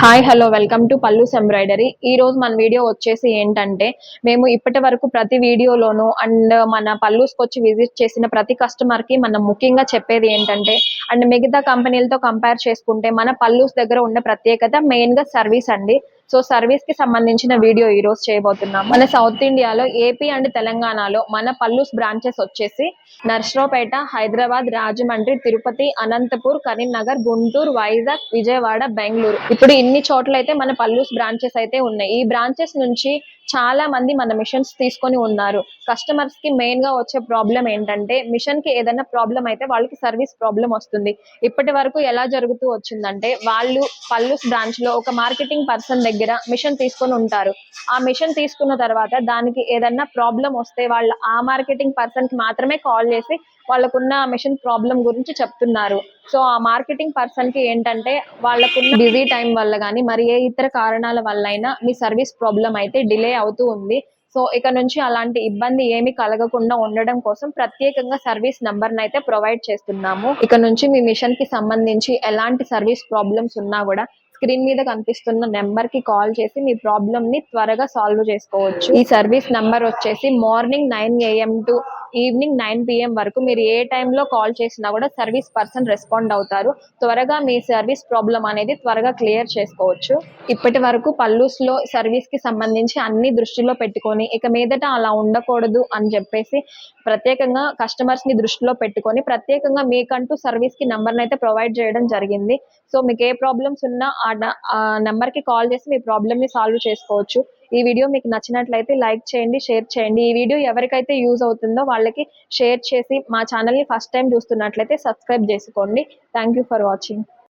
Hi hello welcome to pallus embroidery. ఈ రోజు మన వీడియో వచ్చేసి ఏంటంటే, మేము ఇప్పటి వరకు ప్రతి వీడియోలోనూ అండ్ మన పల్లూస్కి వచ్చి విజిట్ చేసిన ప్రతి కస్టమర్కి మనం ముఖ్యంగా చెప్పేది ఏంటంటే, అండ్ మిగతా కంపెనీలతో కంపేర్ చేసుకుంటే మన పల్లూస్ దగ్గర ఉన్న ప్రత్యేకత మెయిన్గా సర్వీస్ అండి. సో సర్వీస్ కి సంబంధించిన వీడియో ఈ రోజు చేయబోతున్నాం. మన సౌత్ ఇండియాలో ఏపీ అండ్ తెలంగాణలో మన పల్లూస్ బ్రాంచెస్ వచ్చేసి నర్సరావుపేట, హైదరాబాద్, రాజమండ్రి, తిరుపతి, అనంతపూర్, కరీంనగర్, గుంటూరు, వైజాగ్, విజయవాడ, బెంగళూరు. ఇప్పుడు ఇన్ని చోట్ల అయితే మన పల్లూస్ బ్రాంచెస్ అయితే ఉన్నాయి. ఈ బ్రాంచెస్ నుంచి చాలా మంది మన మిషన్స్ తీసుకొని ఉన్నారు. కస్టమర్స్ కి మెయిన్ గా వచ్చే ప్రాబ్లం ఏంటంటే, మిషన్ కి ఏదైనా ప్రాబ్లం అయితే వాళ్ళకి సర్వీస్ ప్రాబ్లం వస్తుంది. ఇప్పటి వరకు ఎలా జరుగుతూ వచ్చిందంటే, వాళ్ళు పల్లూస్ బ్రాంచ్ లో ఒక మార్కెటింగ్ పర్సన్ దగ్గర మిషన్ తీసుకొని ఉంటారు. ఆ మిషన్ తీసుకున్న తర్వాత దానికి ఏదైనా ప్రాబ్లం వస్తే వాళ్ళ ఆ మార్కెటింగ్ పర్సన్ కి మాత్రమే కాల్ చేసి వాళ్ళకున్న మిషన్ ప్రాబ్లం గురించి చెప్తున్నారు. సో ఆ మార్కెటింగ్ పర్సన్ కి ఏంటంటే, వాళ్ళకున్న బిజీ టైం వల్ల కానీ మరి ఏ ఇతర కారణాల వల్ల అయినా మీ సర్వీస్ ప్రాబ్లం అయితే డిలే అవుతూ ఉంది. సో ఇక నుంచి అలాంటి ఇబ్బంది ఏమి కలగకుండా ఉండడం కోసం ప్రత్యేకంగా సర్వీస్ నంబర్ అయితే ప్రొవైడ్ చేస్తున్నాము. ఇక నుంచి మీ మిషన్ కి సంబంధించి ఎలాంటి సర్వీస్ ప్రాబ్లమ్స్ ఉన్నా కూడా స్క్రీన్ మీద కనిపిస్తున్న నెంబర్ కి కాల్ చేసి మీ ప్రాబ్లమ్ ని త్వరగా సాల్వ్ చేసుకోవచ్చు. ఈ సర్వీస్ నంబర్ వచ్చేసి morning 9 AM to evening 9 PM వరకు మీరు ఏ టైంలో కాల్ చేసినా కూడా సర్వీస్ పర్సన్ రెస్పాండ్ అవుతారు. త్వరగా మీ సర్వీస్ ప్రాబ్లం అనేది త్వరగా క్లియర్ చేసుకోవచ్చు. ఇప్పటి వరకు పల్లూస్ లో సర్వీస్ కి సంబంధించి అన్ని దృష్టిలో పెట్టుకొని ఇక మీదట అలా ఉండకూడదు అని చెప్పేసి ప్రత్యేకంగా కస్టమర్స్ ని దృష్టిలో పెట్టుకొని ప్రత్యేకంగా మీకంటూ సర్వీస్ కి నంబర్ అయితే ప్రొవైడ్ చేయడం జరిగింది. సో మీకు ఏ ప్రాబ్లమ్స్ ఉన్నా ఆ నెంబర్ కి కాల్ చేసి మీ ప్రాబ్లమ్ ని సాల్వ్ చేసుకోవచ్చు. ఈ వీడియో మీకు నచ్చినట్లయితే లైక్ చేయండి, షేర్ చేయండి. ఈ వీడియో ఎవరికైతే యూజ్ అవుతుందో వాళ్ళకి షేర్ చేసి మా ఛానల్ ని ఫస్ట్ టైం చూస్తున్నట్లయితే సబ్స్క్రైబ్ చేసుకోండి. Thank you for watching.